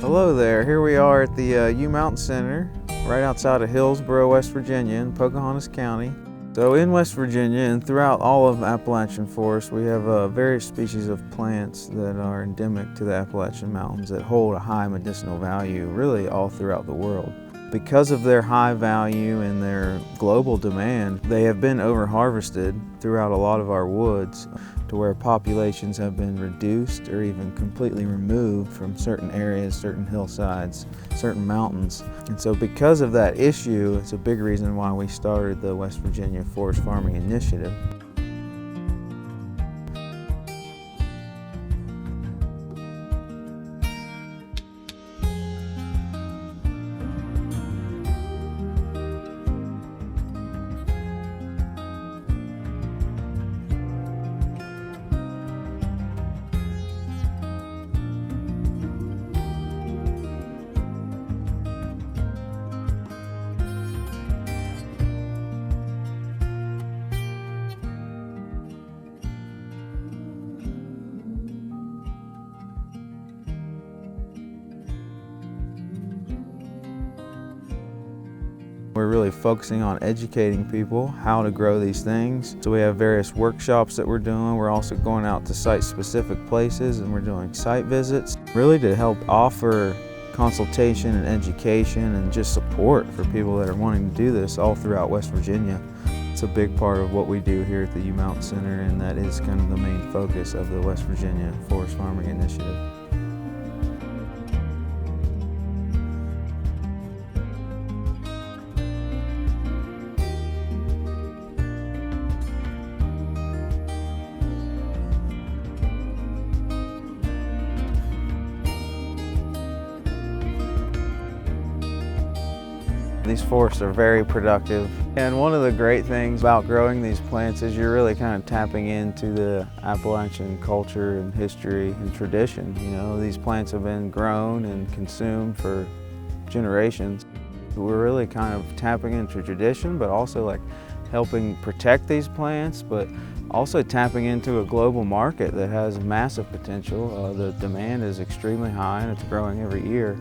Hello there, here we are at the U Mountain Center, right outside of Hillsboro, West Virginia in Pocahontas County. So in West Virginia and throughout all of Appalachian forest, we have various species of plants that are endemic to the Appalachian Mountains that hold a high medicinal value really all throughout the world. Because of their high value and their global demand, they have been over-harvested throughout a lot of our woods to where populations have been reduced or even completely removed from certain areas, certain hillsides, certain mountains. And so because of that issue, it's a big reason why we started the West Virginia Forest Farming Initiative. We're really focusing on educating people how to grow these things. So we have various workshops that we're doing. We're also going out to site-specific places and we're doing site visits, really to help offer consultation and education and just support for people that are wanting to do this all throughout West Virginia. It's a big part of what we do here at the U Mountain Center, and that is kind of the main focus of the West Virginia Forest Farming Initiative. These forests are very productive, and one of the great things about growing these plants is you're really kind of tapping into the Appalachian culture and history and tradition. You know, these plants have been grown and consumed for generations. We're really kind of tapping into tradition, but also like helping protect these plants, but also tapping into a global market that has massive potential. The demand is extremely high and it's growing every year.